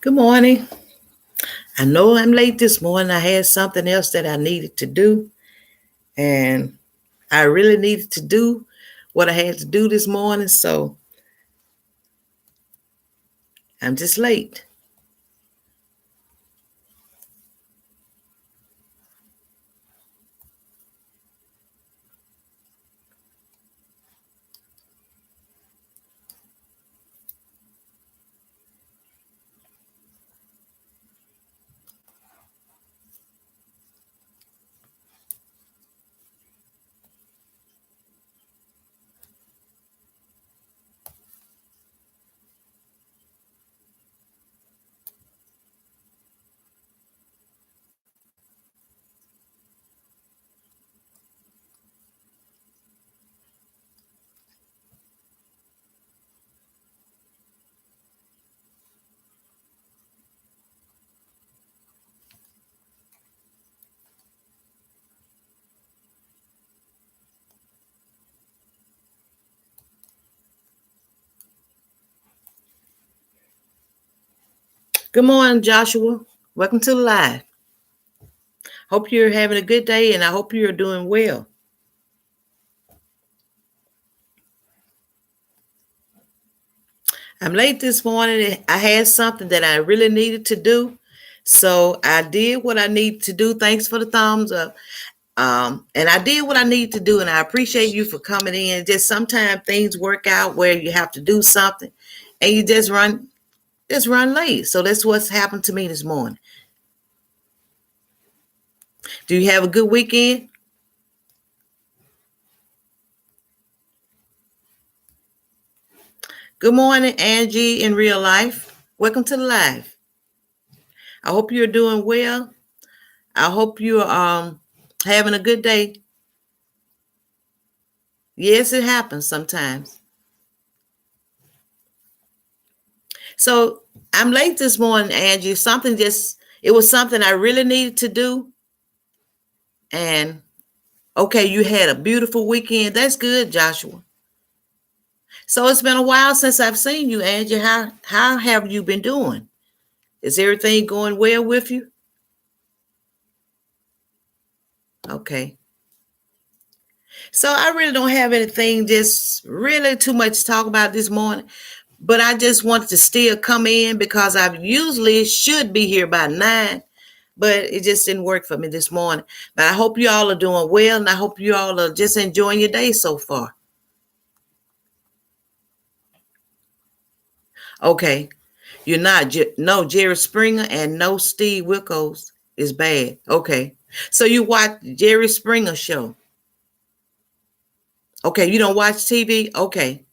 Good morning. I know I'm late this morning. I had something else that I needed to do, and I really needed to do what I had to do this morning, so I'm just late. Good morning, Joshua. Welcome to the live. Hope you're having a good day, and I hope you're doing well. I'm late this morning. I had something that I really needed to do, so I did what I needed to do. Thanks for the thumbs up. And I did what I need to do, and I appreciate you for coming in. Just sometimes things work out where you have to do something, and you just run late. So that's what's happened to me this morning. Do you have a good weekend? Good morning, Angie in real life. Welcome to the live. I hope you're doing well. I hope you're having a good day. Yes, it happens sometimes. So I'm late this morning, Angie. It was something I really needed to do. And okay, you had a beautiful weekend. That's good, Joshua. So it's been a while since I've seen you, Angie. How have you been doing? Is everything going well with you? Okay. So I really don't have anything just really too much to talk about this morning, but I just wanted to still come in because I usually should be here by 9, but it just didn't work for me this morning. But I hope you all are doing well, and I hope you all are just enjoying your day so far. Okay. You're not. No, Jerry Springer and no Steve Wilkos is bad. Okay. So you watch Jerry Springer show. Okay. You don't watch TV? Okay.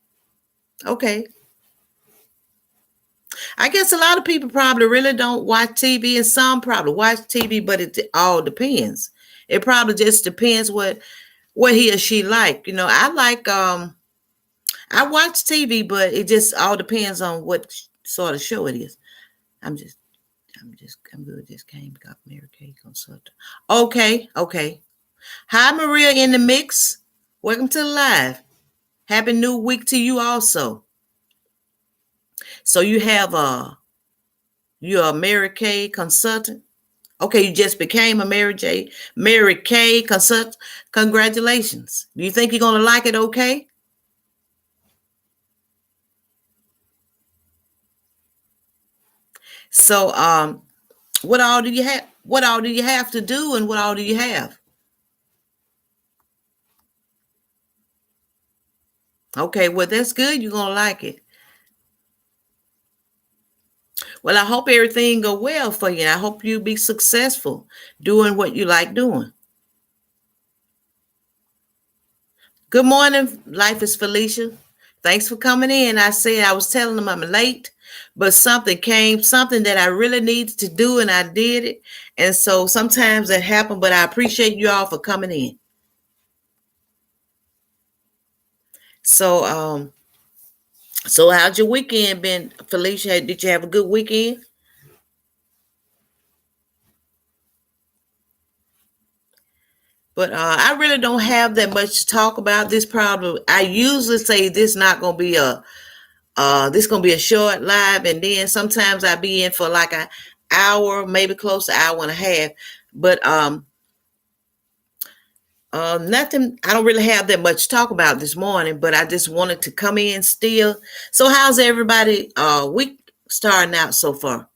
Okay. I guess a lot of people probably really don't watch TV, and some probably watch TV, but it all depends. It probably just depends what he or she like. I watch TV, but it just all depends on what sort of show it is. I'm just I'm good. Just came, got Mary Kay consultant. Okay, okay. Hi, Maria in the mix. Welcome to the live. Happy new week to you also. So you're a Mary Kay consultant. Okay, you just became a Mary Kay consultant. Congratulations. Do you think you're gonna like it? Okay. So what all do you have? What all do you have to do, and what all do you have? Okay, well that's good. You're gonna like it. Well, I hope everything go well for you. And I hope you be successful doing what you like doing. Good morning, Life is Felicia. Thanks for coming in. I said I was telling them I'm late, but something that I really needed to do, and I did it. And so sometimes that happened, but I appreciate you all for coming in. So, so how's your weekend been, Felicia? Did you have a good weekend? But I really don't have that much to talk about this problem. I usually say this not gonna be This gonna be a short live, and then sometimes I be in for like an hour, maybe close to hour and a half. But nothing. I don't really have that much to talk about this morning, but I just wanted to come in still. So how's everybody week starting out so far?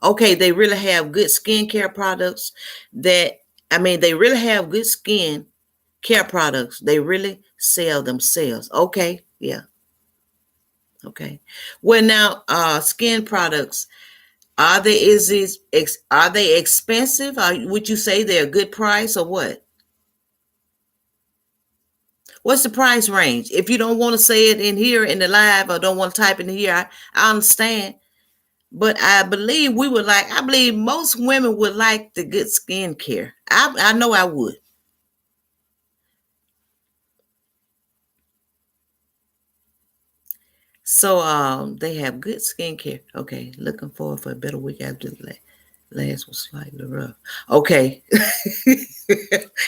Okay, they really have good skincare products that I mean they really have good skin care products. They really sell themselves. Okay, yeah. Okay. Well now skin products, are they expensive? Would you say they're a good price or what? What's the price range? If you don't want to say it in here in the live or don't want to type in here, I understand. But I believe most women would like the good skincare. I know I would. So they have good skincare. Okay, looking forward for a better week after the last was slightly rough. Okay.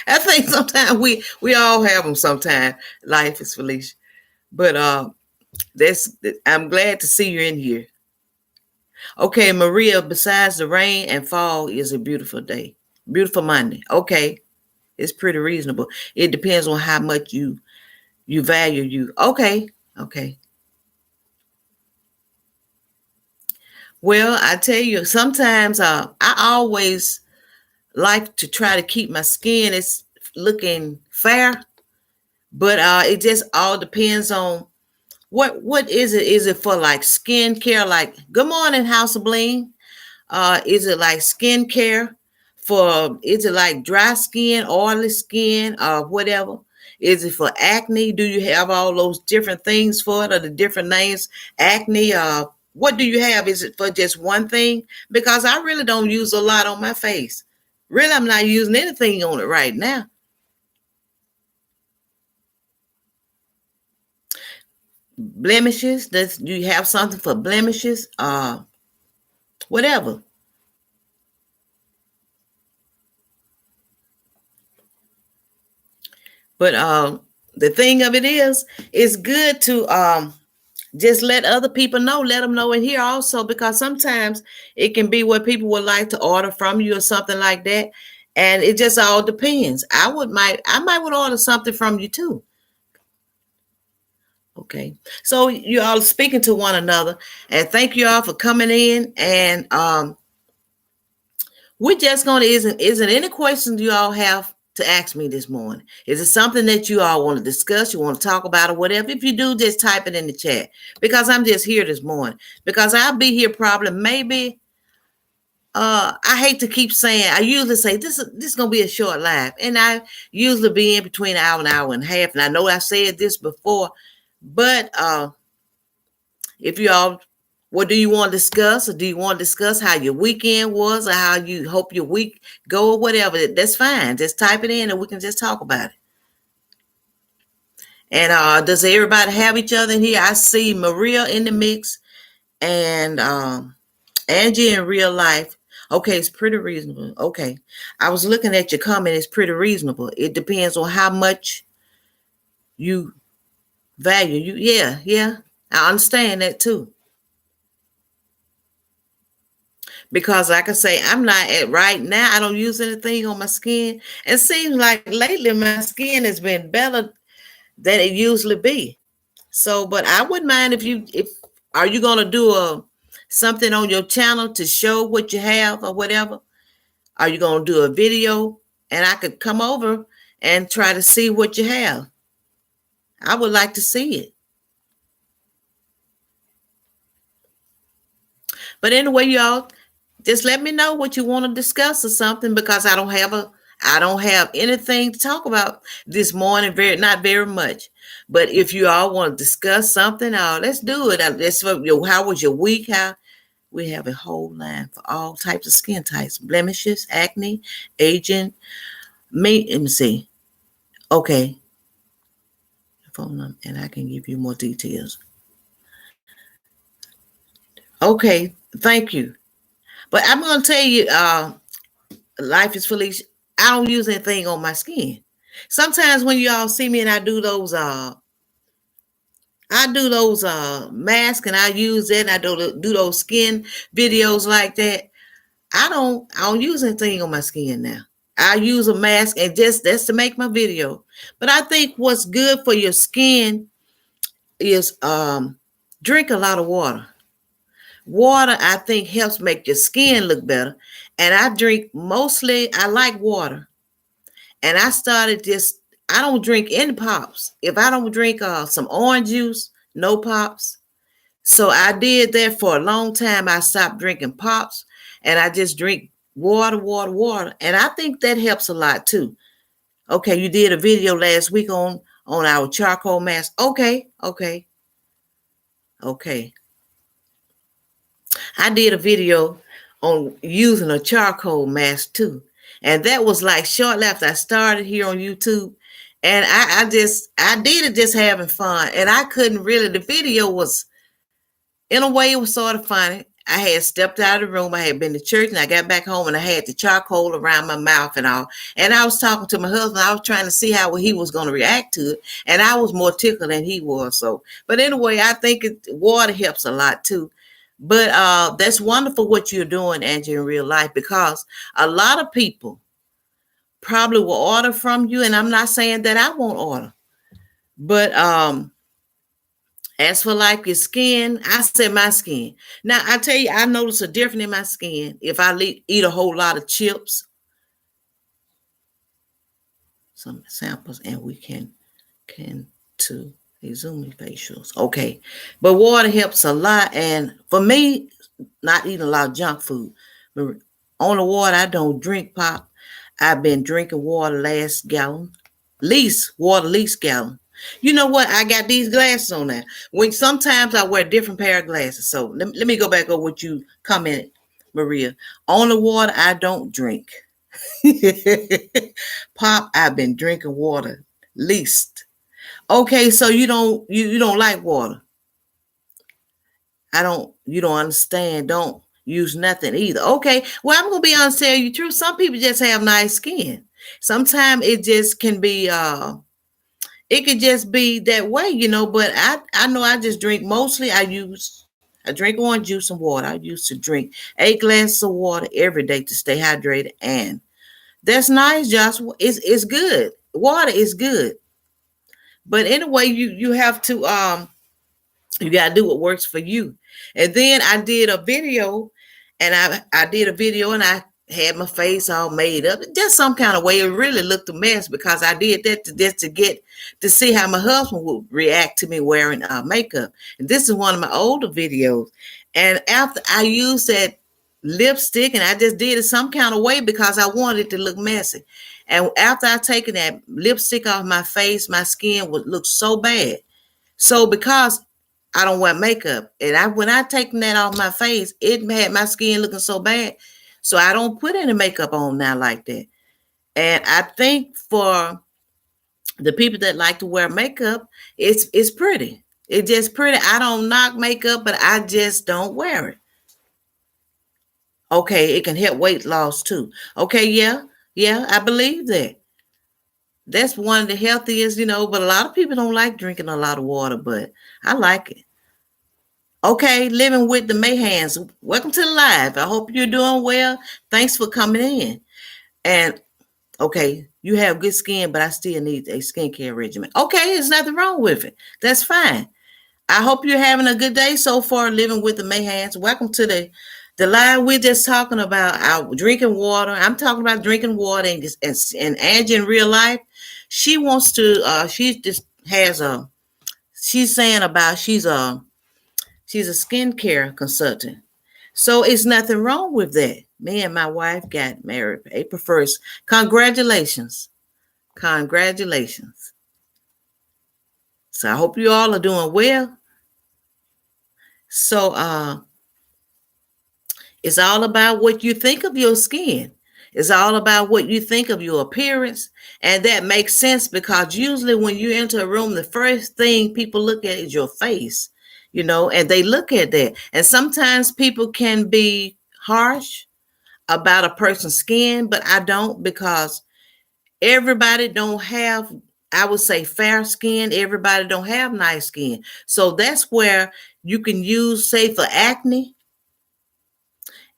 I think sometimes we all have them sometimes. Life is Felicia. But that's I'm glad to see you in here. Okay, Maria, besides the rain and fall is a beautiful day. Beautiful Monday. Okay. It's pretty reasonable. It depends on how much you value you. Okay. Okay. Well, I tell you, sometimes I always like to try to keep my skin is looking fair, but it just all depends on what is it? Is it for like skin care? Like, good morning, House of Bling. Is it like skincare for, is it like dry skin, oily skin, or whatever? Is it for acne? Do you have all those different things for it or the different names? Acne, what do you have? Is it for just one thing? Because I really don't use a lot on my face. Really, I'm not using anything on it right now. Blemishes, do you have something for blemishes? Whatever. But the thing of it is, it's good to just let other people know, let them know in here also, because sometimes it can be what people would like to order from you or something like that. And it just all depends. I might would order something from you too. Okay. So you all speaking to one another, and thank you all for coming in. And we're just gonna isn't any questions you all have to ask me this morning? Is it something that you all want to discuss, you want to talk about, or whatever? If you do, just type it in the chat, because I'm just here this morning. Because I'll be here probably maybe I hate to keep saying, I usually say this is gonna be a short live, and I usually be in between an hour and a half. And I know I said this before, but if you all, what do you want to discuss, or do you want to discuss how your weekend was, or how you hope your week go, or whatever? That's fine. Just type it in, and we can just talk about it. And does everybody have each other in here? I see Maria in the mix, and Angie in real life. Okay, it's pretty reasonable. Okay, I was looking at your comment. It's pretty reasonable. It depends on how much you value you. Yeah, yeah, I understand that too. Because like I say, I'm not at right now. I don't use anything on my skin. It seems like lately my skin has been better than it usually be. So, but I wouldn't mind if are you gonna do a something on your channel to show what you have or whatever? Are you gonna do a video and I could come over and try to see what you have? I would like to see it. But anyway, y'all, just let me know what you want to discuss or something, because I don't have anything to talk about this morning, very not very much. But if you all want to discuss something, let's do it. How was your week? How we have a whole line for all types of skin types, blemishes, acne, aging. Let me see. Okay. Phone number, and I can give you more details. Okay, thank you. But I'm gonna tell you, life is Felicia. I don't use anything on my skin. Sometimes when you all see me and I do those I do those masks and I use it and I do those skin videos like that. I don't use anything on my skin now. I use a mask and just that's to make my video. But I think what's good for your skin is drink a lot of water. Water, I think, helps make your skin look better. And I drink mostly, I like water. And I started just, I don't drink any pops. If I don't drink some orange juice, no pops. So I did that for a long time. I stopped drinking pops and I just drink water, water, water. And I think that helps a lot too. Okay, you did a video last week on our charcoal mask. Okay, okay, okay. I did a video on using a charcoal mask too. And that was like shortly after I started here on YouTube. And I did it just having fun. And I couldn't really, the video was, in a way, it was sort of funny. I had stepped out of the room. I had been to church and I got back home and I had the charcoal around my mouth and all. And I was talking to my husband. I was trying to see how he was going to react to it. And I was more tickled than he was. So, but anyway, I think water helps a lot too. But that's wonderful what you're doing, Angie, in real life, because a lot of people probably will order from you. And I'm not saying that I won't order. But as for like your skin, I said my skin. Now I tell you, I notice a difference in my skin if I eat a whole lot of chips. Some samples, and we can to Izumi facials. Okay, but water helps a lot, and for me, not eating a lot of junk food. On the water, I don't drink pop. I've been drinking water least gallon. You know what? I got these glasses on now. When sometimes I wear different pair of glasses. So let me go back over what you commented, Maria. On the water, I don't drink. Pop, I've been drinking water least. Okay, so you don't like water. You don't understand. Don't use nothing either. Okay, well, I'm gonna be honest, tell you the truth. Some people just have nice skin. Sometimes it just can be it could just be that way, but I know I just drink mostly. I drink orange juice and water. I used to drink 8 glasses of water every day to stay hydrated, and that's nice, Josh. It's good. Water is good. But anyway, you have to you got to do what works for you. And then I did a video and I had my face all made up, just some kind of way. It really looked a mess because I did that just to get to see how my husband would react to me wearing makeup. And this is one of my older videos. And after I used that lipstick and I just did it some kind of way because I wanted it to look messy. And after I taken that lipstick off my face, my skin would look so bad. So because I don't wear makeup, and when I taken that off my face, it had my skin looking so bad. So I don't put any makeup on now like that. And I think for the people that like to wear makeup, it's pretty. It's just pretty. I don't knock makeup, but I just don't wear it. Okay, it can help weight loss too. Okay, yeah, I believe that. That's one of the healthiest, but a lot of people don't like drinking a lot of water, but I like it. Okay, living with the Mayhans. Welcome to the live. I hope you're doing well. Thanks for coming in. And okay, you have good skin, but I still need a skincare regimen. Okay, there's nothing wrong with it. That's fine. I hope you're having a good day so far, living with the Mayhans. Welcome to the live. We're just talking about our drinking water. I'm talking about drinking water and Angie in real life. She wants to, she's saying about she's a skincare consultant. So it's nothing wrong with that. Me and my wife got married April 1st. Congratulations. Congratulations. So I hope you all are doing well. So it's all about what you think of your skin. It's all about what you think of your appearance. And that makes sense because usually when you enter a room, the first thing people look at is your face, and they look at that. And sometimes people can be harsh about a person's skin, but I don't, because everybody don't have I would say fair skin. Everybody don't have nice skin. So that's where you can use, say for acne,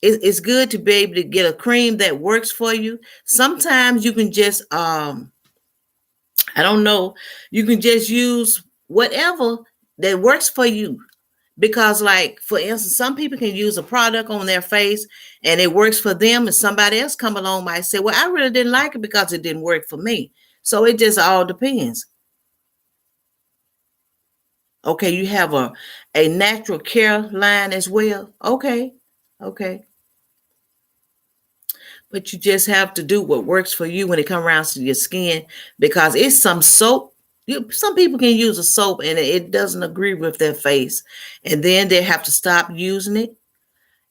it's good to be able to get a cream that works for you. Sometimes you can just I don't know, you can just use whatever that works for you. Because, like, for instance, some people can use a product on their face and it works for them, and somebody else come along might say, well, I really didn't like it because it didn't work for me. So it just all depends. Okay, you have a natural care line as well. Okay, okay. But you just have to do what works for you when it comes around to your skin, because it's some soap. Some people can use a soap and it doesn't agree with their face, and then they have to stop using it.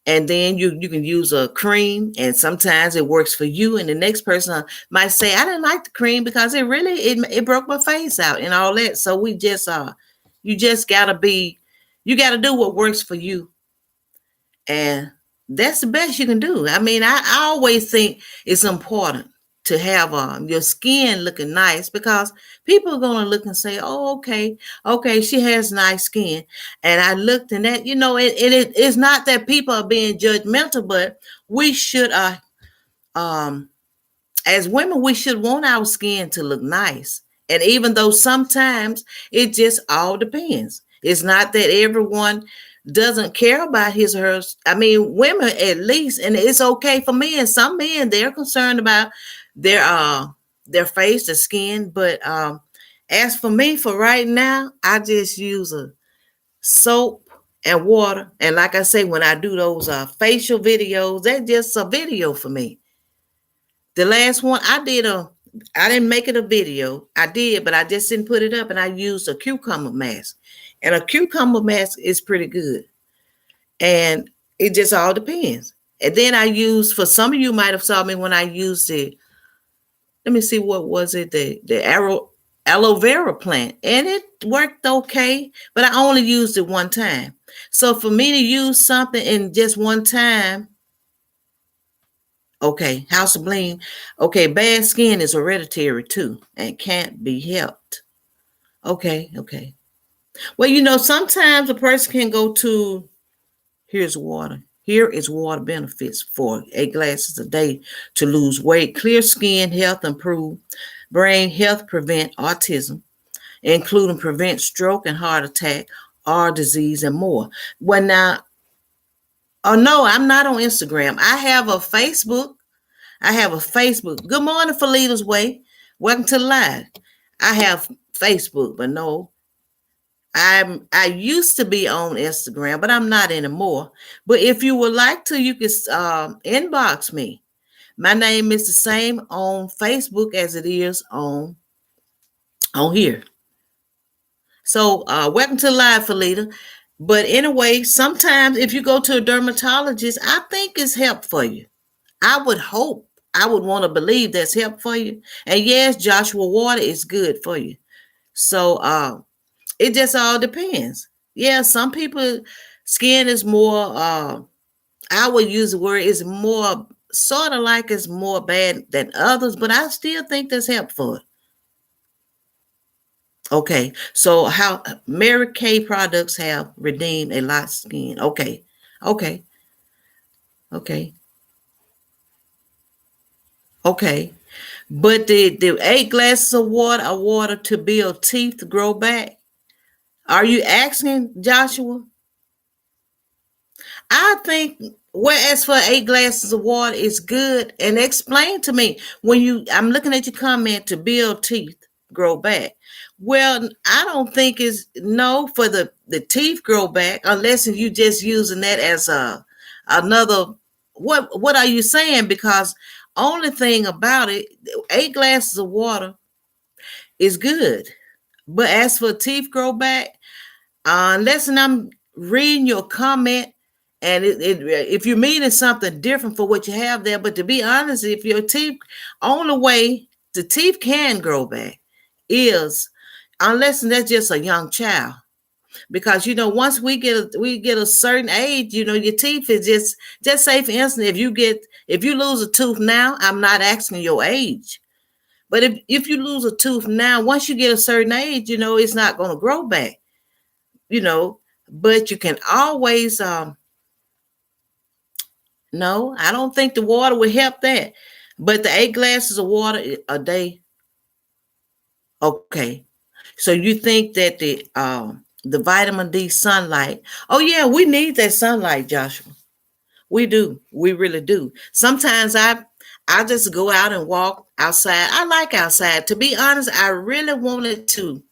And then you can use a cream, and sometimes it works for you, and the next person might say, I didn't like the cream because it broke my face out and all that. So we just you just gotta be, you gotta do what works for you, and that's the best you can do. I mean, I always think it's important to have your skin looking nice, because people are going to look and say, oh, okay, she has nice skin. And I looked, and that, it's not that people are being judgmental, but we should um as women, we should want our skin to look nice. And even though sometimes it just all depends. It's not that everyone doesn't care about his or her. I mean, women at least, and it's okay for men. Some men, they're concerned about their face, their skin. But as for me, for right now, I just use a soap and water. And like I say, when I do those facial videos, that's just a video for me. The last one I didn't make it a video. I did, but I just didn't put it up, and I used a cucumber mask. And a cucumber mask is pretty good. And it just all depends. And then I used, for some of you might have saw me when I used it. Let me see, what was it? The aloe vera plant. And it worked okay, but I only used it one time. So for me to use something in just one time, okay, House of Bling. Okay, bad skin is hereditary too and can't be helped. Okay. Well, sometimes a person can go to, here's water. Here is water benefits for 8 glasses a day to lose weight, clear skin, health improve, brain health, prevent autism, including prevent stroke and heart attack, heart disease, and more. Well, now, oh no, I'm not on Instagram. I have a Facebook. Good morning, Felita's Way. Welcome to the live. I have Facebook, but no, I used to be on Instagram, but I'm not anymore. But if you would like to, you can inbox me. My name is the same on Facebook as it is on here. So welcome to live, Felita. But anyway, sometimes if you go to a dermatologist, I think it's help for you. I would hope. I would want to believe that's help for you. And yes, Joshua water is good for you. So it just all depends. Yeah, some people skin is more I would use the word is more, sort of like it's more bad than others, but I still think that's helpful. Okay, so how Mary Kay products have redeemed a lot of skin. Okay. But the 8 glasses of water to build teeth to grow back. Are you asking, Joshua? I think, whereas for 8 glasses of water is good. And explain to me, I'm looking at your comment, to build teeth, grow back. Well, I don't think it's no for the teeth grow back, unless you just using that as another. What are you saying? Because only thing about it, 8 glasses of water is good. But as for teeth grow back, unless I'm reading your comment, and if you're meaning something different for what you have there, but to be honest, if your teeth, only way the teeth can grow back is unless that's just a young child. Because once we get a certain age, your teeth is just say for instance, if you lose a tooth now, I'm not asking your age, But if you lose a tooth now, once you get a certain age, it's not going to grow back, you know. But you can always, no, I don't think the water would help that. But the 8 glasses of water a day, okay. So you think that the vitamin D sunlight? Oh yeah, we need that sunlight, Joshua. We do. We really do. Sometimes I just go out and walk outside. I like outside. To be honest, I really wanted to.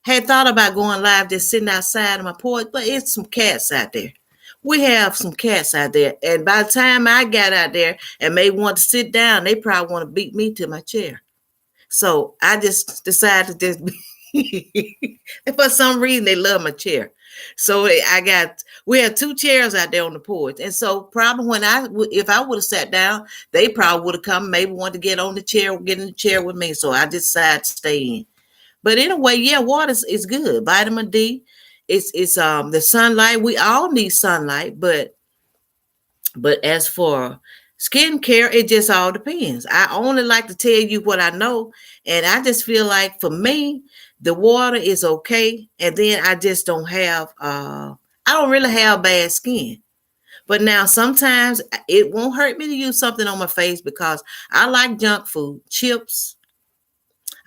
Had thought about going live just sitting outside on my porch, but it's some cats out there. We have some cats out there. And by the time I got out there and may want to sit down, they probably want to beat me to my chair. So I just decided to just for some reason they love my chair. So we had 2 chairs out there on the porch. And so probably if I would have sat down, they probably would have come, maybe wanted to get on the chair, get in the chair with me. So I decided to stay in. But anyway, yeah, water is good. Vitamin D, it's the sunlight. We all need sunlight, but as for skincare, it just all depends. I only like to tell you what I know, and I just feel like for me, the water is okay, and then I just don't have I don't really have bad skin. But now sometimes it won't hurt me to use something on my face because I like junk food, chips.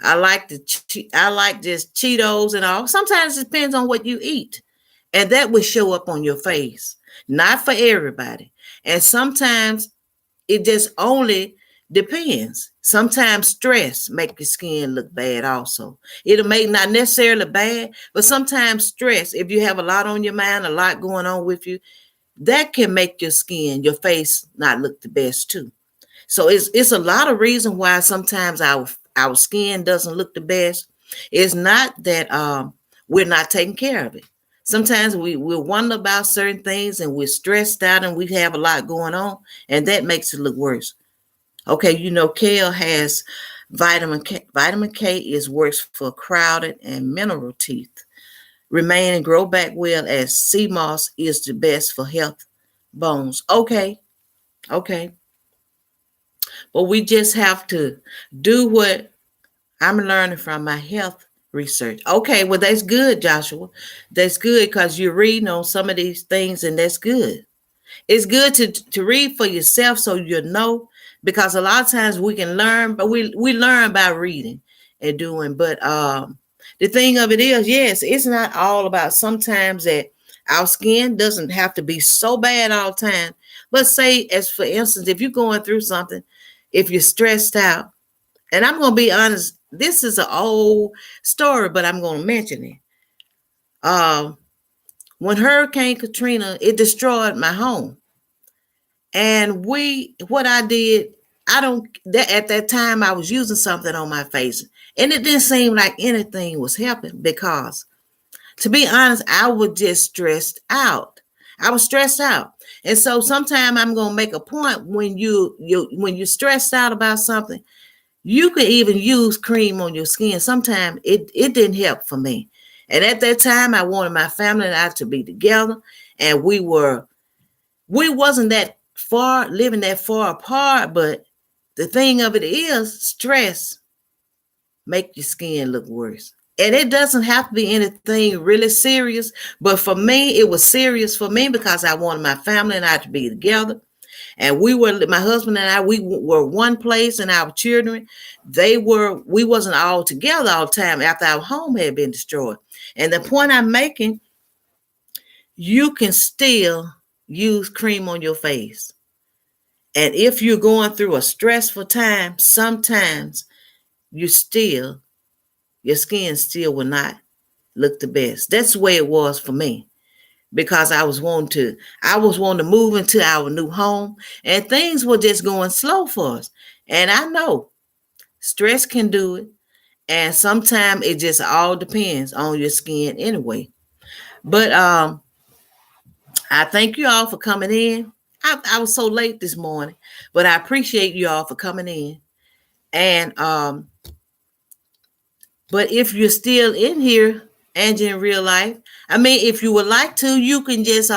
I like just Cheetos and all. Sometimes it depends on what you eat, and that will show up on your face. Not for everybody, and sometimes it just only depends. Sometimes stress make your skin look bad also. It'll make not necessarily bad, but sometimes stress, if you have a lot on your mind, a lot going on with you, that can make your skin, your face not look the best too. So it's a lot of reason why sometimes our skin doesn't look the best. It's not that we're not taking care of it. Sometimes we wonder about certain things and we're stressed out and we have a lot going on, and that makes it look worse. Okay, kale has vitamin K. Vitamin K works for crowded and mineral teeth. Remain and grow back well as sea moss is the best for health bones. Okay, okay. But we just have to do what I'm learning from my health research. Okay, well, that's good, Joshua. That's good because you're reading on some of these things, and that's good. It's good to read for yourself so you know, because a lot of times we can learn, but we learn by reading and doing. But the thing of it is, yes, it's not all about sometimes that our skin doesn't have to be so bad all the time. But say, as for instance, if you're going through something, if you're stressed out, and I'm going to be honest, this is an old story, but I'm going to mention it. When Hurricane Katrina, it destroyed my home. And what I did, at that time I was using something on my face, and it didn't seem like anything was helping because, to be honest, I was just stressed out. I was stressed out. And so sometimes I'm going to make a point when when you're stressed out about something, you could even use cream on your skin. Sometimes it didn't help for me. And at that time, I wanted my family and I to be together. And we wasn't that far, living that far apart. But the thing of it is, stress make your skin look worse. And it doesn't have to be anything really serious. But for me, it was serious for me because I wanted my family and I to be together. And my husband and I, we were one place, and our children, we wasn't all together all the time after our home had been destroyed. And the point I'm making, you can still use cream on your face. And if you're going through a stressful time, sometimes your skin still will not look the best. That's the way it was for me. Because I was wanting to move into our new home, and things were just going slow for us. And I know stress can do it. And sometimes it just all depends on your skin anyway. But I thank you all for coming in. I was so late this morning, but I appreciate you all for coming in. And but if you're still in here, Angie, in real life, I mean, if you would like to, you can just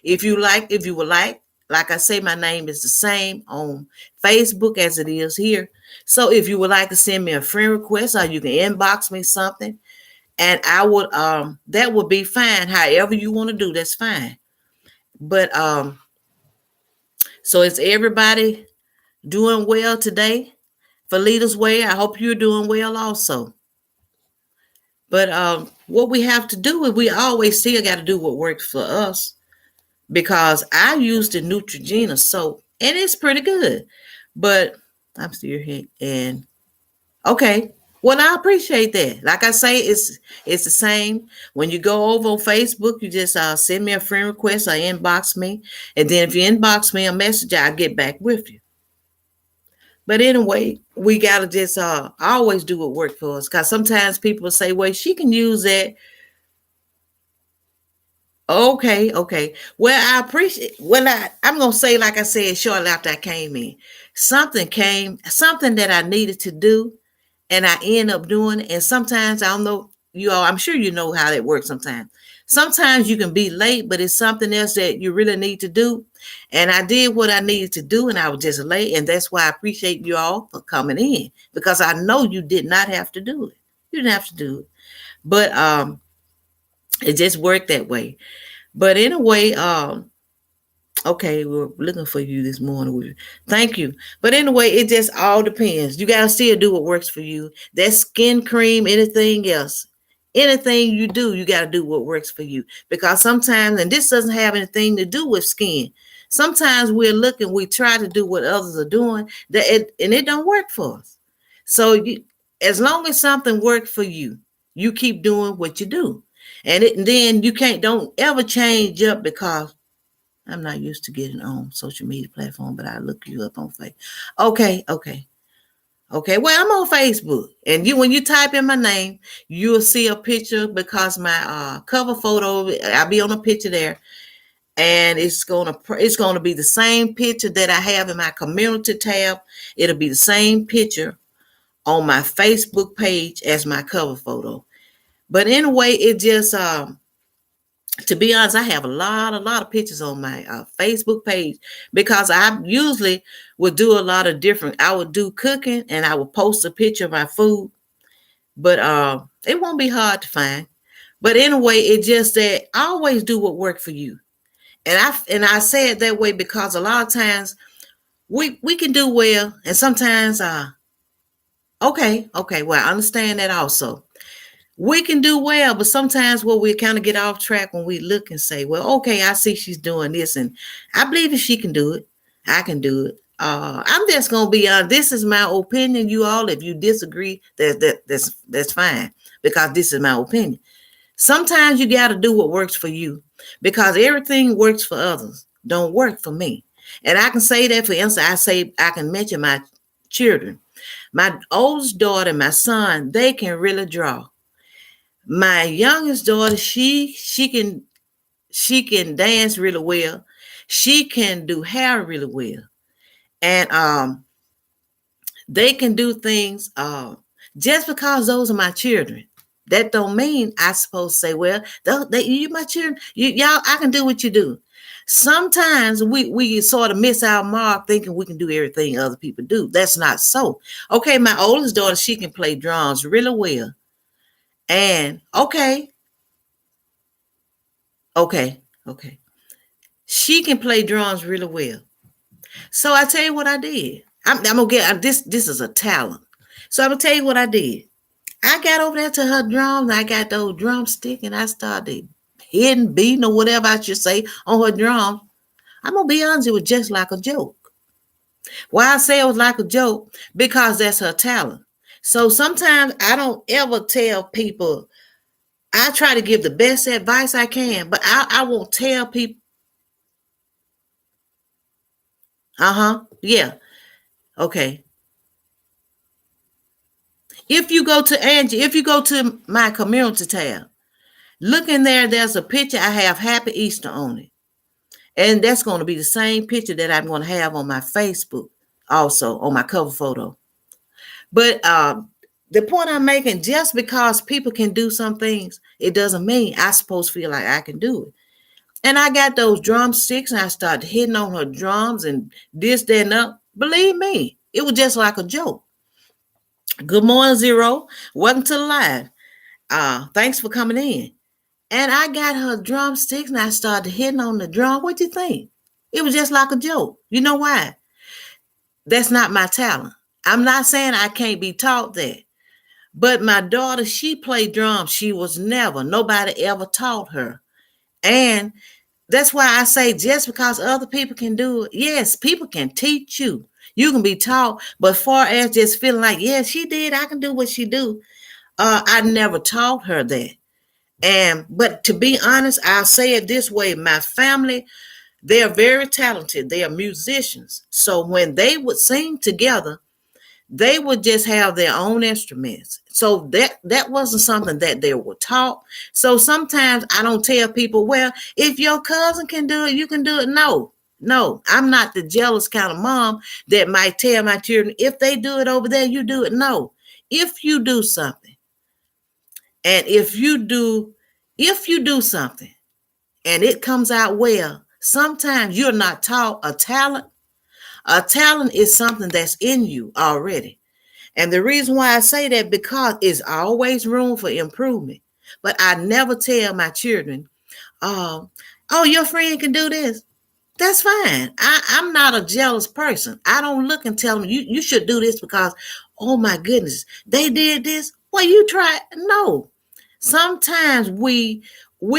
if you would like like I say, my name is the same on Facebook as it is here. So if you would like to send me a friend request, or you can inbox me something, and I would that would be fine. However you want to do, that's fine. But so is everybody doing well today? For Leaders Way, I hope you're doing well also. But what we have to do is we always still got to do what works for us, because I use the Neutrogena soap and it's pretty good. But I'm still here, and okay. Well, I appreciate that. Like I say, it's the same. When you go over on Facebook, you just send me a friend request or inbox me. And then if you inbox me a message, I'll get back with you. But anyway, we gotta just always do what works for us. Cause sometimes people say, well, she can use that. Okay. Well, I appreciate I'm gonna say, like I said, shortly after I came in, something that I needed to do, and I end up doing it. And sometimes I don't know, you all, I'm sure you know how that works sometimes. Sometimes you can be late, but it's something else that you really need to do. And I did what I needed to do, and I was just late. And that's why I appreciate you all for coming in, because I know you did not have to do it. You didn't have to do it. But it just worked that way. But anyway, okay, we're looking for you this morning. Thank you. But anyway, it just all depends. You gotta still do what works for you. That skin cream, anything else, anything you do, you gotta do what works for you. Because sometimes, and this doesn't have anything to do with skin. Sometimes we try to do what others are doing, and it don't work for us. So as long as something works for you, you keep doing what you do, and then you don't ever change up, because I'm not used to getting on social media platform, but I look you up on Facebook. Okay. Well, I'm on Facebook, and when you type in my name, you'll see a picture, because my cover photo, I'll be on a picture there, and it's gonna be the same picture that I have in my community tab. It'll be the same picture on my Facebook page as my cover photo. But anyway, it just to be honest, I have a lot of pictures on my Facebook page, because I usually would do a lot of different. I would do cooking, and I would post a picture of my food, but it won't be hard to find. But anyway, it just that I always do what works for you, and I say it that way because a lot of times we can do well, and sometimes okay, well, I understand that also. We can do well, but sometimes we kind of get off track when we look and say, well, okay, I see she's doing this, and I believe if she can do it, I can do it. I'm just gonna be honest. This is my opinion. You all, if you disagree, that's fine, because this is my opinion. Sometimes you got to do what works for you, because everything works for others don't work for me. And I can say that, for instance, I can mention my children. My oldest daughter, my son, they can really draw. My youngest daughter, she can dance really well. She can do hair really well, and they can do things. Just because those are my children, that don't mean I supposed to say, well, you my children, y'all, I can do what you do. Sometimes we sort of miss our mark, thinking we can do everything other people do. That's not so. Okay, my oldest daughter, she can play drums really well, and okay. She can play drums really well. So I tell you what I did. I'm gonna get this. This is a talent. So I'm gonna tell you what I did. I got over there to her drums. I got those drumstick, and I started hitting, beating, or whatever I should say on her drum. I'm gonna be honest, it was just like a joke. Why I say it was like a joke? Because that's her talent. So sometimes I don't ever tell people. I try to give the best advice I can, but I won't tell people. Yeah. Okay. If you go to Angie, if you go to my community tab, look in there, there's a picture. I have Happy Easter on it. And that's going to be the same picture that I'm going to have on my Facebook, also on my cover photo. But the point I'm making, just because people can do some things, it doesn't mean I supposed to feel like I can do it. And I got those drumsticks and I started hitting on her drums and this, that, and that. Believe me, it was just like a joke. Good morning, Zero. Welcome to the live. Thanks for coming in. And I got her drumsticks and I started hitting on the drum. What do you think? It was just like a joke. You know why? That's not my talent. I'm not saying I can't be taught that. But my daughter, she played drums. Nobody ever taught her. And that's why I say just because other people can do it, yes, people can teach you. You can be taught, but far as just feeling like, yeah, she did, I can do what she do. I never taught her that. But to be honest, I'll say it this way: my family, they are very talented. They are musicians. So when they would sing together, they would just have their own instruments. So that wasn't something that they were taught. So sometimes I don't tell people, well, if your cousin can do it, you can do it. No, I'm not the jealous kind of mom that might tell my children, if they do it over there, you do it. No, if you do something, and if you do something and it comes out well, sometimes you're not taught a talent. A talent is something that's in you already. And the reason why I say that, because it's always room for improvement. But I never tell my children, oh, your friend can do this. That's fine. I'm not a jealous person. I don't look and tell them, you should do this because, oh my goodness, they did this. Well, you try. No. Sometimes we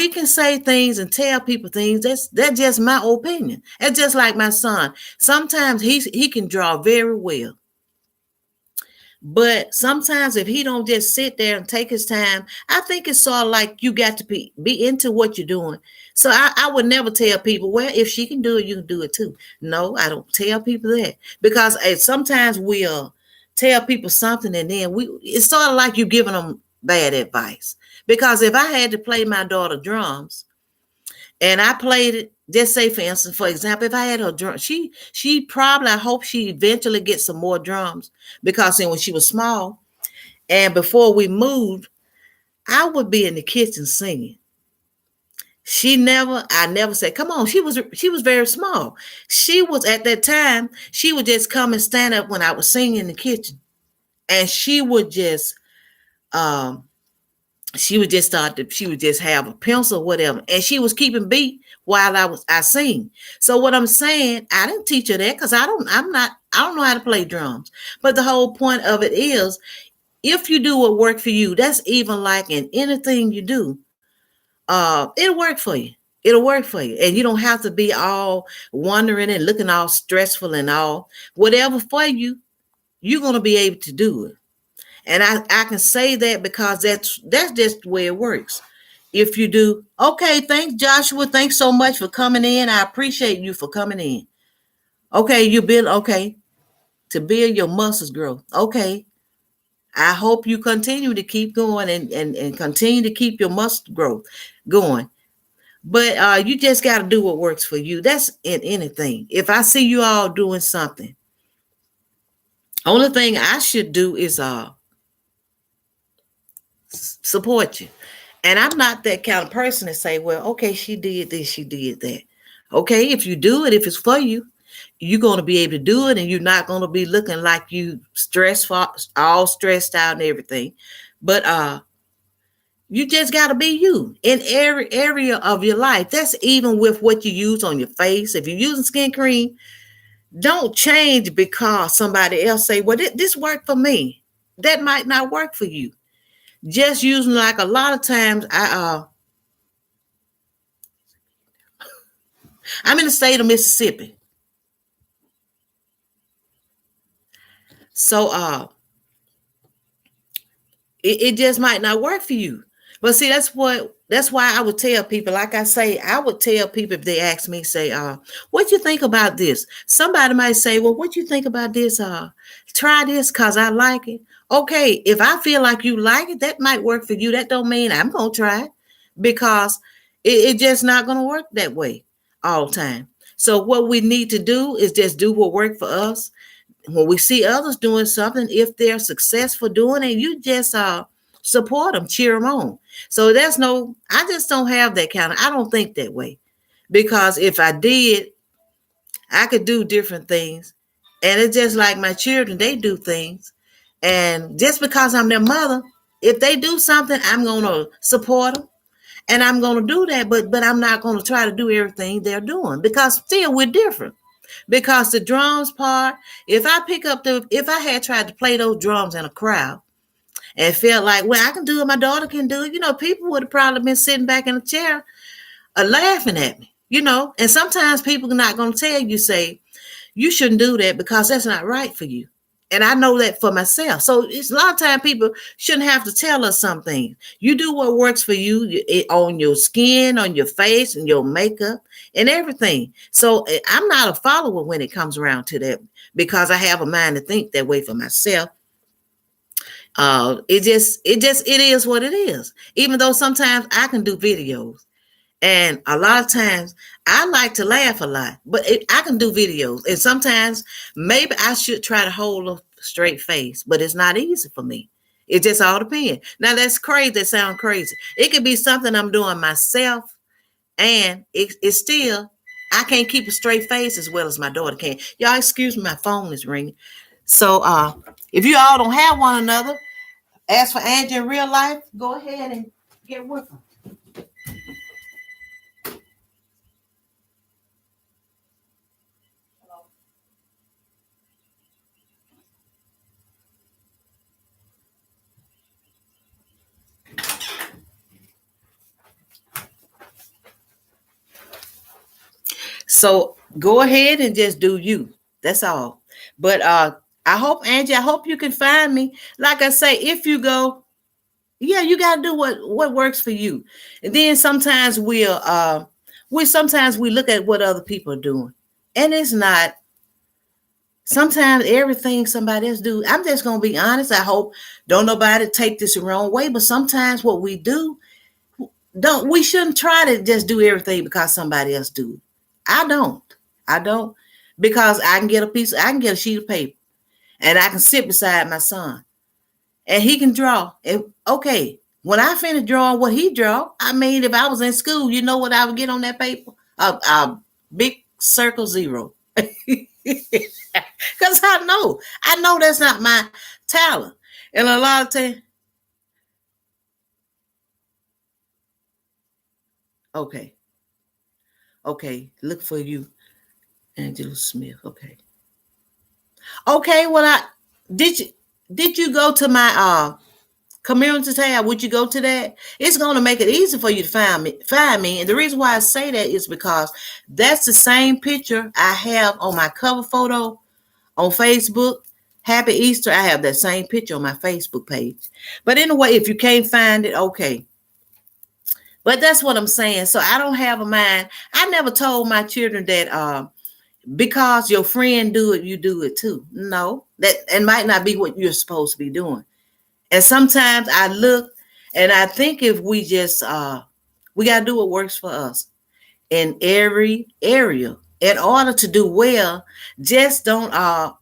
can say things and tell people things. That's just my opinion. It's just like my son. Sometimes he can draw very well. But sometimes if he don't just sit there and take his time, I think it's sort of like you got to be into what you're doing. So I would never tell people, well, if she can do it, you can do it too. No, I don't tell people that, because sometimes we'll tell people something and then it's sort of like you giving them bad advice. Because if I had to play my daughter drums and I played it, just say for instance, for example, if I had her drum, she probably, I hope she eventually gets some more drums, because then when she was small and before we moved, I would be in the kitchen singing. I never said, come on. She was very small. She was, at that time, she would just come and stand up when I was singing in the kitchen. And she would just she would just have a pencil or whatever, and she was keeping beat while I sing. So what I'm saying, I didn't teach her that, because I don't know how to play drums. But the whole point of it is, if you do what works for you, that's even like in anything you do, it'll work for you. It'll work for you. And you don't have to be all wondering and looking all stressful and all. Whatever for you, you're going to be able to do it. And I can say that because that's just the way it works. If you do, okay, thanks, Joshua. Thanks so much for coming in. I appreciate you for coming in. Okay, you build, okay, to build your muscles growth. Okay. I hope you continue to keep going and continue to keep your muscle growth going. But you just got to do what works for you. That's in anything. If I see you all doing something, only thing I should do is support you. And I'm not that kind of person to say, well, okay, she did this, she did that. Okay, if you do it, if it's for you, you're going to be able to do it, and you're not going to be looking like you all stressed out and everything. But you just got to be you in every area of your life. That's even with what you use on your face. If you're using skin cream, don't change because somebody else say, well, this worked for me. That might not work for you. Just using, like a lot of times, I'm in the state of Mississippi. So it just might not work for you. But see, that's why I would tell people, like I say, I would tell people if they ask me, say, what you think about this? Somebody might say, well, what you think about this? Try this because I like it. Okay, if I feel like you like it, that might work for you. That don't mean I'm going to try it, because it just not going to work that way all the time. So what we need to do is just do what works for us. When we see others doing something, if they're successful doing it, you just support them, cheer them on. So I just don't have that kind of, I don't think that way. because if I did, I could do different things. And it's just like my children, they do things. And just because I'm their mother, if they do something, I'm going to support them. And I'm going to do that, but I'm not going to try to do everything they're doing, because still we're different. Because the drums part, if I had tried to play those drums in a crowd and felt like, well, I can do it, my daughter can do it, people would have probably been sitting back in a chair laughing at me. And sometimes people are not going to tell you, say, you shouldn't do that because that's not right for you. And I know that for myself. So it's a lot of time people shouldn't have to tell us something. You do what works for you on your skin, on your face, and your makeup and everything. So I'm not a follower when it comes around to that, because I have a mind to think that way for myself. It is what it is. Even though sometimes I can do videos. And a lot of times I like to laugh a lot, but I can do videos. And sometimes maybe I should try to hold a straight face, but it's not easy for me. It just all depends. Now that's crazy. That sounds crazy. It could be something I'm doing myself, and it's still, I can't keep a straight face as well as my daughter can. Y'all excuse me, my phone is ringing. So if you all don't have one another, as for Angie in real life, go ahead and get with them. So go ahead and just do you. That's all. But I hope, Angie, I hope you can find me. Like I say, if you go, yeah, you gotta do what works for you. And then sometimes we look at what other people are doing. And it's not sometimes everything somebody else do. I'm just gonna be honest. I hope don't nobody take this the wrong way, but sometimes what we do, we shouldn't try to just do everything because somebody else do. I don't, because I can get a sheet of paper, and I can sit beside my son, and he can draw. And okay, when I finish drawing what he draw, I mean, if I was in school, you know what I would get on that paper? A big circle 0. Because I know that's not my talent. And a lot of times, okay, look for you, Angela Smith. Okay, well, did you go to my community tab? Would you go to that? It's going to make it easy for you to find me. And the reason why I say that is because that's the same picture I have on my cover photo on Facebook. Happy Easter. I have that same picture on my Facebook page. But anyway, if you can't find it, okay. But that's what I'm saying. So I don't have a mind. I never told my children that because your friend do it, you do it too. No, that it might not be what you're supposed to be doing. And sometimes I look and I think if we just we got to do what works for us in every area in order to do well. Just don't I'll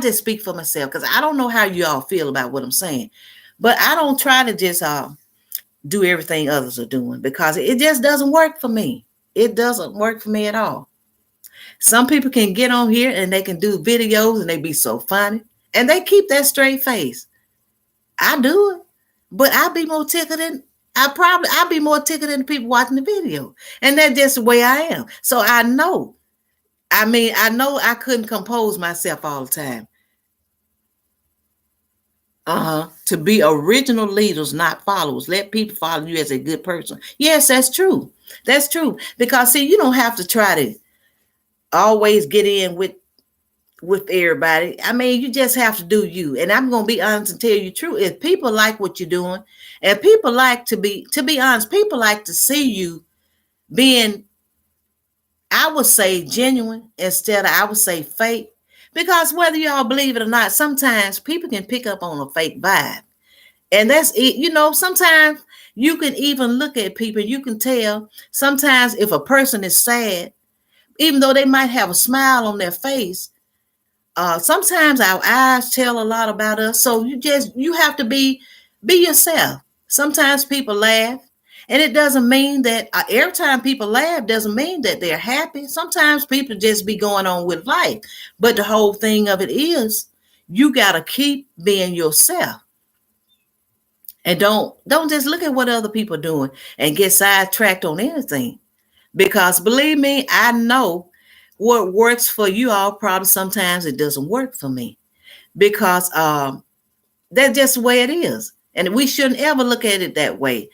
just speak for myself, because I don't know how you all feel about what I'm saying, but I don't try to just do everything others are doing, because it just doesn't work for me. It doesn't work for me at all. Some people can get on here and they can do videos and they be so funny and they keep that straight face. I do it, but I'll be more tickled than I'll be more tickled than the people watching the video. And that's just the way I am. So I know I couldn't compose myself all the time. To be original leaders, not followers. Let people follow you as a good person. Yes, that's true. That's true. Because see, you don't have to try to always get in with everybody. I mean, you just have to do you. And I'm gonna be honest and tell you the truth. If people like what you're doing, and people like to be honest, people like to see you being, I would say, genuine instead of, I would say, fake. Because whether y'all believe it or not, sometimes people can pick up on a fake vibe. And that's it. Sometimes you can even look at people, you can tell sometimes if a person is sad, even though they might have a smile on their face. Sometimes our eyes tell a lot about us. So you have to be yourself. Sometimes people laugh, And it doesn't mean that every time people laugh doesn't mean that they're happy. Sometimes people just be going on with life. But the whole thing of it is you got to keep being yourself. And don't just look at what other people are doing and get sidetracked on anything. Because believe me, I know what works for you all probably sometimes it doesn't work for me. Because that's just the way it is. And we shouldn't ever look at it that way.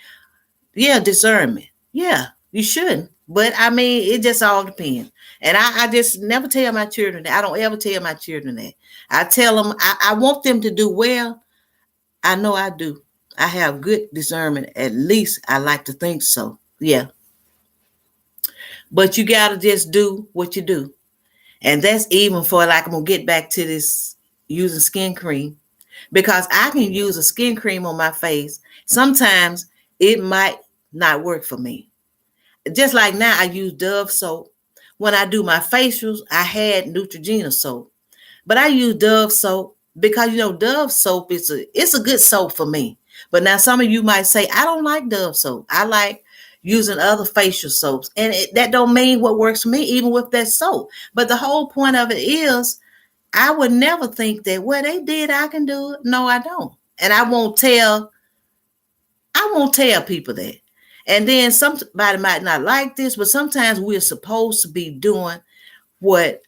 Yeah, discernment. Yeah, you shouldn't. But I mean, it just all depends. And I just never tell my children that. I don't ever tell my children that. I tell them I want them to do well. I know I do. I have good discernment. At least I like to think so. Yeah. But you got to just do what you do. And that's even for, like, I'm going to get back to this using skin cream. Because I can use a skin cream on my face. Sometimes it might not work for me. Just like now, I use Dove soap. When I do my facials, I had Neutrogena soap. But I use Dove soap because, Dove soap it's a good soap for me. But now some of you might say, I don't like Dove soap. I like using other facial soaps. And that don't mean what works for me, even with that soap. But the whole point of it is, I would never think that, well, they did, I can do it. No, I don't. And I won't tell people that. And then somebody might not like this, but sometimes we're supposed to be doing what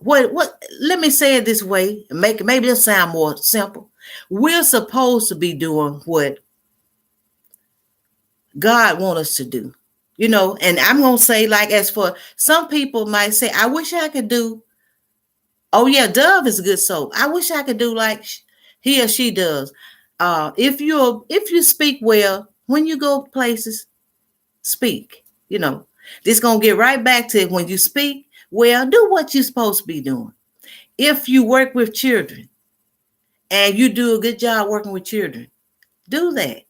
let me say it this way, and maybe it'll sound more simple. We're supposed to be doing what God wants us to do. And I'm going to say, like, as for some people might say, I wish I could do, oh yeah, Dove is a good soap. I wish I could do like he or she does. If you speak well, when you go places, speak. This gonna get right back to when you speak well, do what you're supposed to be doing. If you work with children and you do a good job working with children, do that.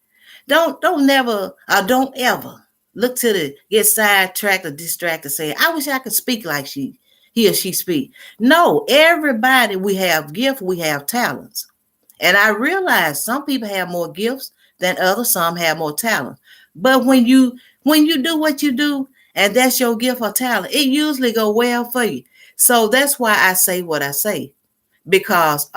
Don't ever look to get sidetracked or distracted saying, I wish I could speak like he or she speak. No, everybody, we have gifts, we have talents. And I realize some people have more gifts than others, some have more talent. But when you do what you do, and that's your gift or talent, it usually go well for you. So that's why I say what I say. Because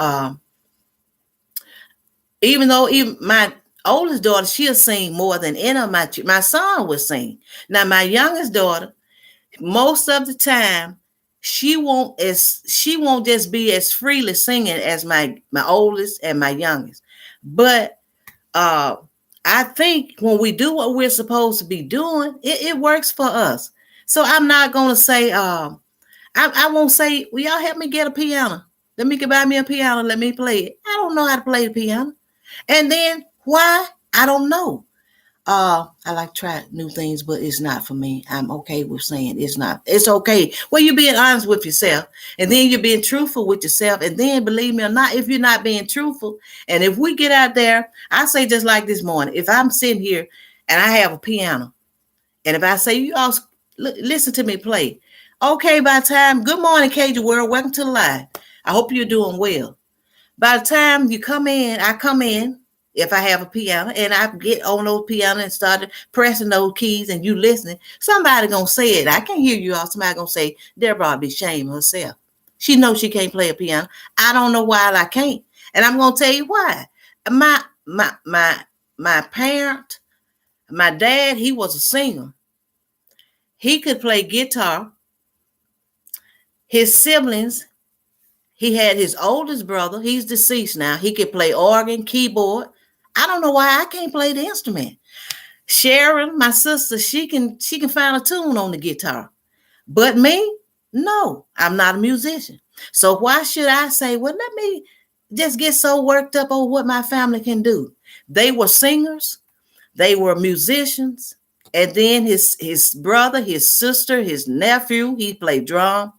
even my oldest daughter, she'll sing more than any of my son would sing. Now, my youngest daughter, most of the time, she won't just be as freely singing as my oldest and my youngest. But I think when we do what we're supposed to be doing, it works for us. So I'm not going to say, I won't say, well, y'all help me get a piano. Let me buy me a piano. Let me play it. I don't know how to play the piano. And then why? I don't know. I like to try new things, but it's not for me. I'm okay with saying it's not. It's okay. Well, you're being honest with yourself, and then you're being truthful with yourself. And then, believe me or not, if you're not being truthful, and if we get out there, I say just like this morning, if I'm sitting here and I have a piano, and if I say, you all listen to me play, okay, by the time, good morning, Cajun World, welcome to the live. I hope you're doing well. By the time you come in, I come in, if I have a piano, and I get on those piano and started pressing those keys and you listening, somebody gonna say it. I can hear you all. Somebody gonna say, Deborah be ashamed herself. She knows she can't play a piano. I don't know why I can't. And I'm gonna tell you why. My parent, my dad, he was a singer. He could play guitar. His siblings, he had his oldest brother, he's deceased now. He could play organ, keyboard. I don't know why I can't play the instrument. Sharon, my sister, she can find a tune on the guitar. But me, no, I'm not a musician. So why should I say, well, let me just get so worked up over what my family can do? They were singers, they were musicians, and then his brother, his sister, his nephew, he played drum.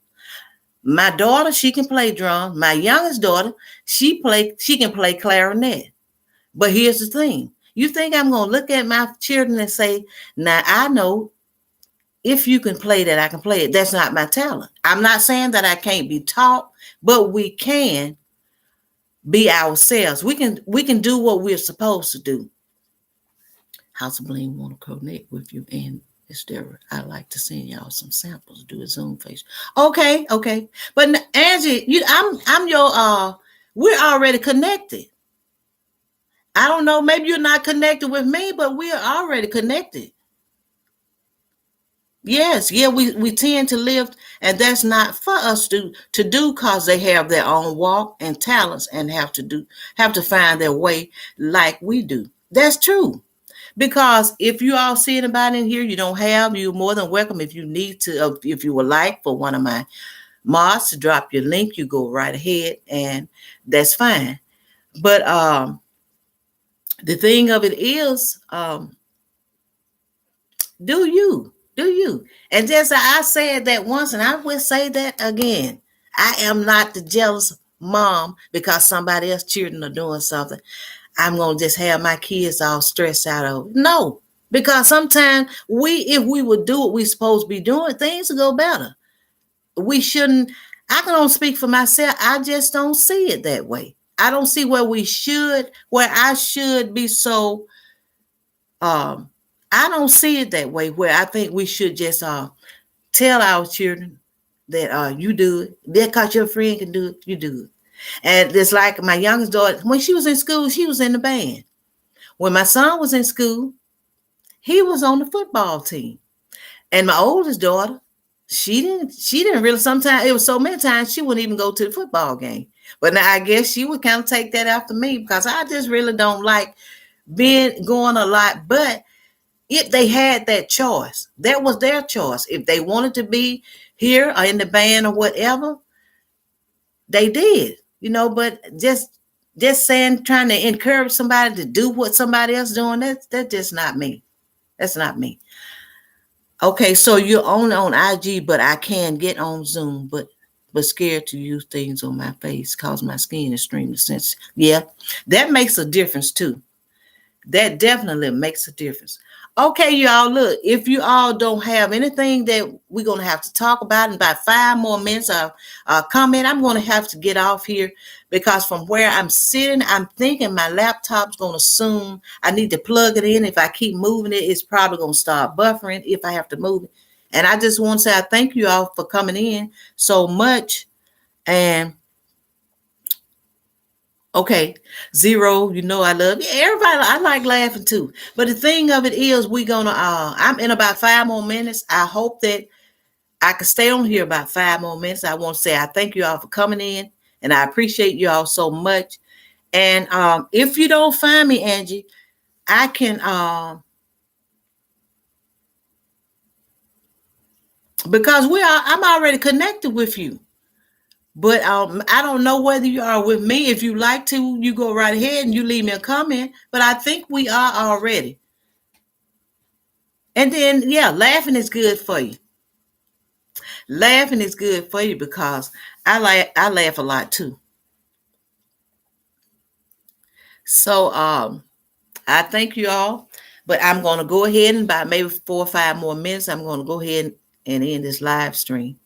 My daughter, she can play drum. My youngest daughter, she can play clarinet. But here's the thing. You think I'm going to look at my children and say, now I know if you can play that, I can play it. That's not my talent. I'm not saying that I can't be taught, but we can be ourselves. We can do what we're supposed to do. House of Bling want to connect with you, and I'd like to send y'all some samples. Do a Zoom face. Okay. But Angie, I'm your we're already connected. I don't know, maybe you're not connected with me, but we're already connected. Yes, yeah, we tend to live, and that's not for us to do because they have their own walk and talents and have to find their way like we do. That's true. Because if you all see anybody in here you don't have, you're more than welcome. If you need to, if you would like for one of my mods to drop your link, you go right ahead, and that's fine. But the thing of it is, do you? And just I said that once, and I will say that again. I am not the jealous mom because somebody else children are doing something. I'm gonna just have my kids all stressed out over. No, because sometimes if we would do what we supposed to be doing, things will go better. We shouldn't. I can only speak for myself. I just don't see it that way. I don't see where I should be so. I don't see it that way. Where I think we should just tell our children that you do it. Because your friend can do it, you do it. And it's like my youngest daughter, when she was in school, she was in the band. When my son was in school, he was on the football team. And my oldest daughter, she didn't really, sometimes it was so many times she wouldn't even go to the football game. But now I guess she would kind of take that after me because I just really don't like going a lot. But if they had that choice, that was their choice. If they wanted to be here or in the band or whatever, they did, but just saying, trying to encourage somebody to do what somebody else doing, that's just not me. That's not me. Okay, so you're only on IG, but I can get on Zoom, but scared to use things on my face because my skin is extremely sensitive. Yeah, that makes a difference too. That definitely makes a difference. Okay, y'all, look, if you all don't have anything that we're going to have to talk about in about 5 more minutes of comment, I'm going to have to get off here because from where I'm sitting, I'm thinking my laptop's going to soon. I need to plug it in. If I keep moving it, it's probably going to start buffering if I have to move it. And I just want to say I thank you all for coming in so much. And okay, Zero, I love you. Everybody, I like laughing too. But the thing of it is, we're gonna. I'm in about 5 more minutes. I hope that I can stay on here about 5 more minutes. I want to say I thank you all for coming in, and I appreciate you all so much. And if you don't find me, Angie, I can because I'm already connected with you. But I don't know whether you are with me. If you like to, you go right ahead and you leave me a comment. But I think we are already. And then, yeah, laughing is good for you. Laughing is good for you because I laugh a lot too. So I thank you all. But I'm going to go ahead and by maybe 4 or 5 more minutes, I'm going to go ahead and end this live stream.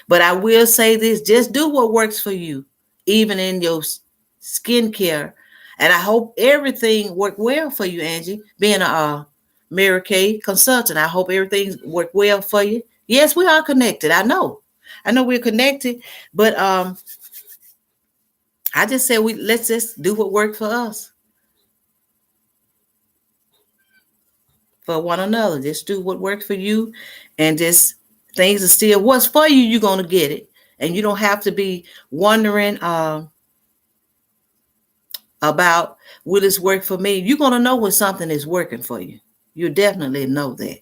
But I will say this, just do what works for you, even in your skincare. And I hope everything worked well for you, Angie, being a Mary Kay consultant. I hope everything worked well for you. Yes, we are connected. I know we're connected, but I just said let's just do what worked for us. For one another. Just do what works for you, and just things are still what's for you, you're going to get it. And you don't have to be wondering about will this work for me. You're going to know when something is working for you. You definitely know that.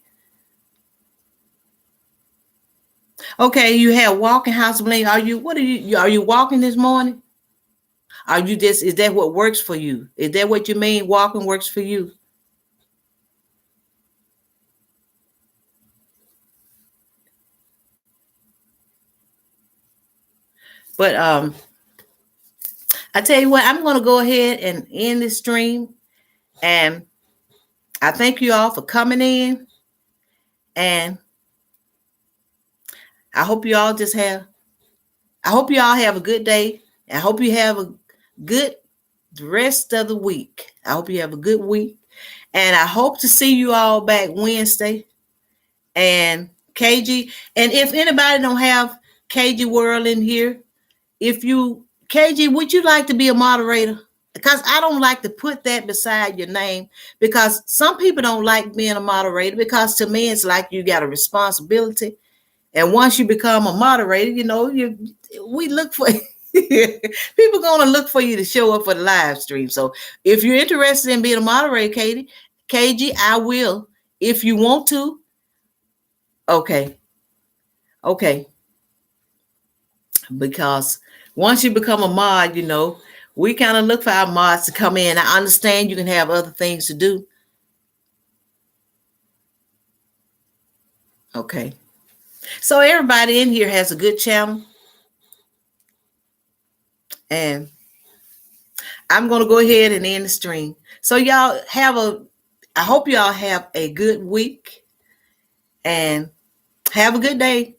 Okay, you have walking, House of Bling. Are you walking this morning? Is that what works for you? Is that what you mean? Walking works for you? But I tell you what, I'm going to go ahead and end this stream. And I thank you all for coming in. And I hope you all have a good day. I hope you have a good rest of the week. I hope you have a good week. And I hope to see you all back Wednesday. And KG, and if anybody don't have KG World in here, if you, KG, would you like to be a moderator? Because I don't like to put that beside your name, because some people don't like being a moderator, because to me it's like you got a responsibility. And once you become a moderator, we look for people going to look for you to show up for the live stream. So if you're interested in being a moderator, KG, I will, if you want to. Okay. Because once you become a mod, we kind of look for our mods to come in. I understand you can have other things to do. Okay. So everybody in here has a good channel. And I'm going to go ahead and end the stream. So y'all I hope y'all have a good week and have a good day.